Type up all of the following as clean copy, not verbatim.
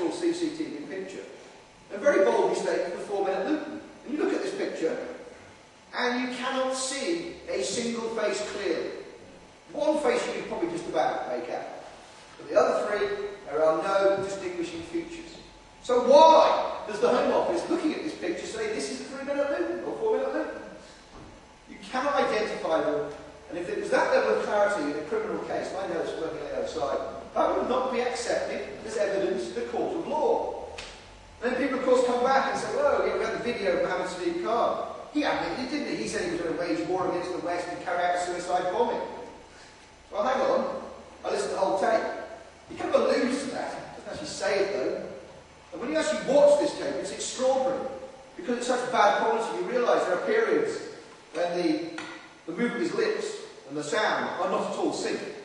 official CCTV picture, and very boldly states the 4 men at Luton. And you look at this picture, and you cannot see a single face clearly. One face you can probably just about make out. But the other 3, there are no distinguishing features. So why does the Home Office, looking at this picture, say this is the 3 men at Luton, or 4 men at Luton? You cannot identify them, and if it was that level of clarity in a criminal case, and I know it's working on the other side, that would not be accepted as evidence in the court of law. Then people, of course, come back and say, well, we had the video of Mohammed Sadiq Khan. He admitted, didn't he? He said he was going to wage war against the West and carry out a suicide bombing. Well, hang on. I listened to the whole tape. He kind of alludes to that. Doesn't actually say it, though. And when you actually watch this tape, it's extraordinary. Because it's such bad quality, you realise there are periods when the movement of his lips and the sound are not at all synced.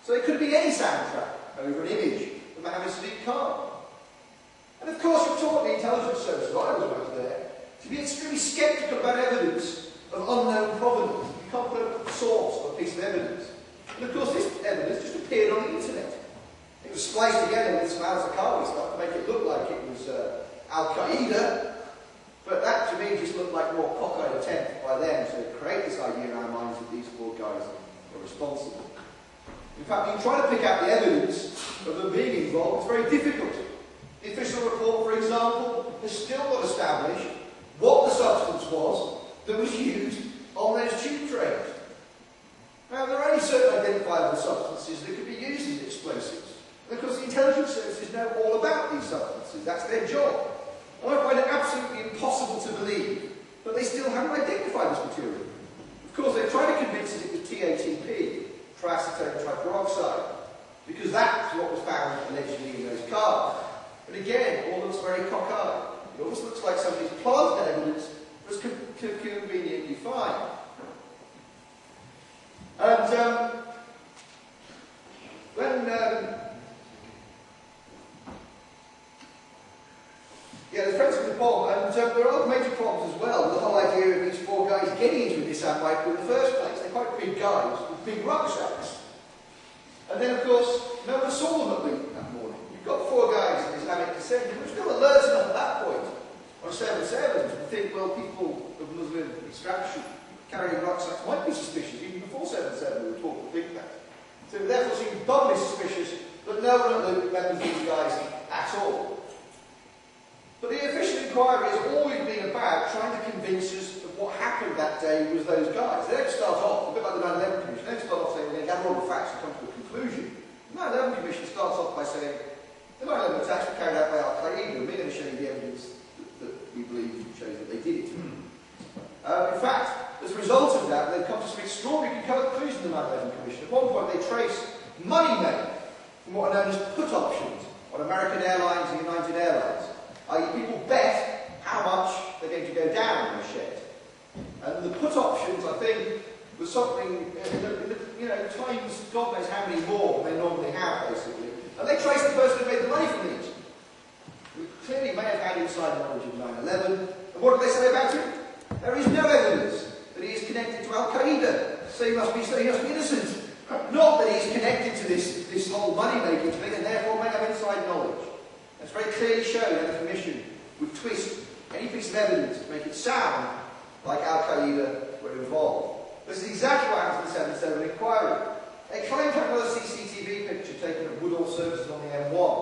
So it could be any soundtrack over an image of Mohammed Sadiq Khan. And of course, you're taught the intelligence service, I was there, to be extremely sceptical about evidence of unknown provenance. You can't put a source or a piece of evidence. And of course, this evidence just appeared on the internet. It was spliced together with some al-Zakawi stuff to make it look like it was Al-Qaeda. But that, to me, just looked like more cockeyed attempt by them to create this idea in our minds that these 4 guys are responsible. In fact, when you try to pick out the evidence of them being involved, it's very difficult. The official report, for example, has still not established what the substance was that was used on those tube trains. Now, there are only certain identifiable substances that could be used as explosives. Because the intelligence services know all about these substances. That's their job. And I find it absolutely impossible to believe that they still haven't identified this material. Of course, they're trying to convince us it was TATP, triacetone triperoxide, because that's what was found allegedly in those cars. But again, all looks very cockeyed. It almost looks like somebody's planted evidence was conveniently fine. And there's friends of the bomb, and there are other major problems as well with the whole idea of these 4 guys getting into a Nissan bike in the first place. They're quite big guys with big rucksacks. And then, of course, no one saw them at Luton that morning. You've got 4 guys in Islamic descent who were still alert enough at that point on 7/7 to think, well, people of Muslim extraction carrying rucksacks might be suspicious. Even before 7/7 we were taught to think that. So it therefore seemed doubly suspicious that no one at Luton remembers these guys at all. But the official inquiry has always been about trying to convince us of what happened that day was those guys. They don't start off, a bit like the 9/11 Commission, they don't start off saying, we're going to gather all the facts and come to a conclusion. The 9/11 Commission starts off by saying, the 9/11 attacks were carried out by Al-Qaeda, and we're going to show you the evidence that we believe shows that they did it. In fact, as a result of that, they've come to some extraordinary conclusions in the 9/11 Commission. At one point, they trace money made from what are known as put options on American Airlines and United Airlines. I.e., people bet how much they're going to go down in the shares. And the put options, I think, was something, times God knows how many more than they normally have, basically. And they trace the person who made the money from these. We clearly may have had inside knowledge of 9/11. And what do they say about him? There is no evidence that he is connected to Al-Qaeda. So he must be innocent. Not that he's connected to this whole money-making thing and therefore may have inside knowledge. It's very clearly shown that the Commission would twist any piece of evidence to make it sound like Al-Qaeda were involved. This is exactly what happened in the 7/7 inquiry. They claim to have another CCTV picture taken of Woodall services on the M1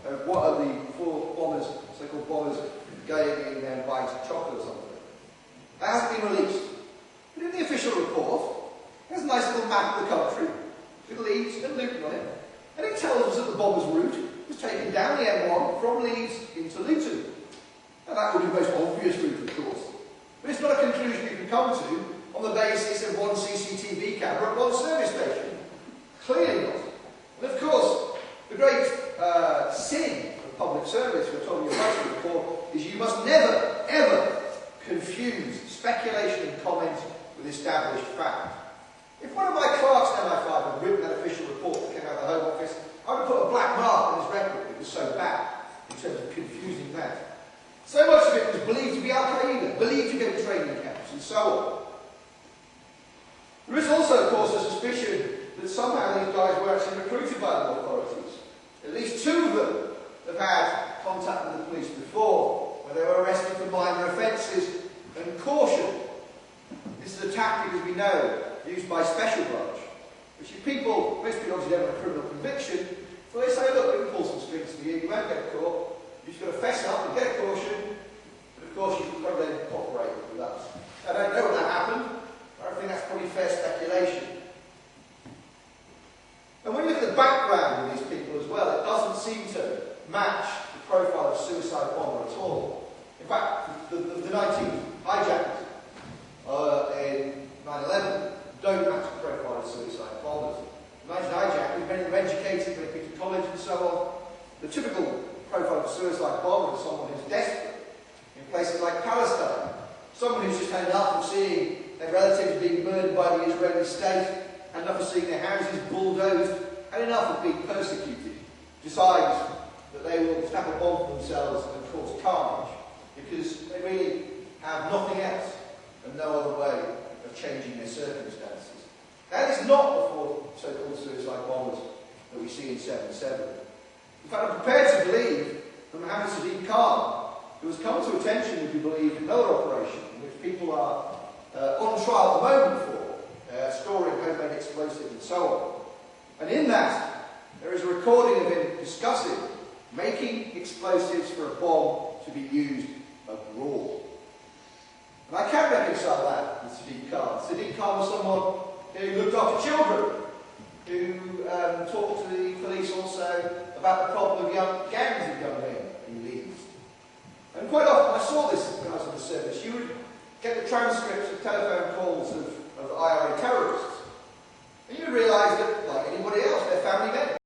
of what are the 4 bombers, so-called bombers, going in there and buying some chocolate or something. That hasn't been released. But in the official report, there's a nice little map of the country with Leeds and Luton on it. And it tells us that the bomber's route was taken down the M1 from Leeds into Luton. Now that would be the most obvious route, of course. But it's not a conclusion you can come to on the basis of 1 CCTV camera at 1 service station. Clearly not. And of course, the great sin of public service, we're talking about before, is you must never, ever confuse speculation and comment with established fact. If one of my clerks in MI5 had written that official report that came out of the Home Office, I would put a black mark on his record. It was so bad in terms of confusing that. So much of it was believed to be Al-Qaeda, believed to go to training camps, and so on. There is also, of course, a suspicion that somehow these guys were actually recruited by the authorities. At least 2 of them have had caution. This is a tactic, as we know, used by special branch. Which most people obviously don't have a criminal conviction, so they say, look, we can pull some strings for you, you won't get caught, you've just got to fess up and get a caution, but of course you've got to then cooperate with us. I don't know when that happened, but I think that's probably fair speculation. And when you look at the background of these people as well, it doesn't seem to match the profile of a suicide bomber at all. In fact, the 19 hijackers in 9/11 don't match the profile of suicide bombers. The 19 hijackers, many of them educated, many people to college and so on. The typical profile of a suicide bomber is someone who's desperate in places like Palestine. Someone who's just had enough of seeing their relatives being murdered by the Israeli state, had enough of seeing their houses bulldozed, had enough of being persecuted, decides that they will snap a bomb for themselves and cause carnage because they really have nothing else and no other way of changing their circumstances. That is not the so-called suicide bombers that we see in 7/7. In fact, I'm prepared to believe that Mohammed Sadiq Khan, who has come to attention, if you believe, in another operation in which people are on trial at the moment for storing homemade explosives and so on. And in that, there is a recording of him discussing making explosives for a bomb to be used abroad. And I can't reconcile that with Sadiq Khan. Sadiq Khan was someone who looked after children, who talked to the police also about the problem of gangs of young men in Leeds. And quite often, I saw this when I was in the service, you would get the transcripts of telephone calls of IRA terrorists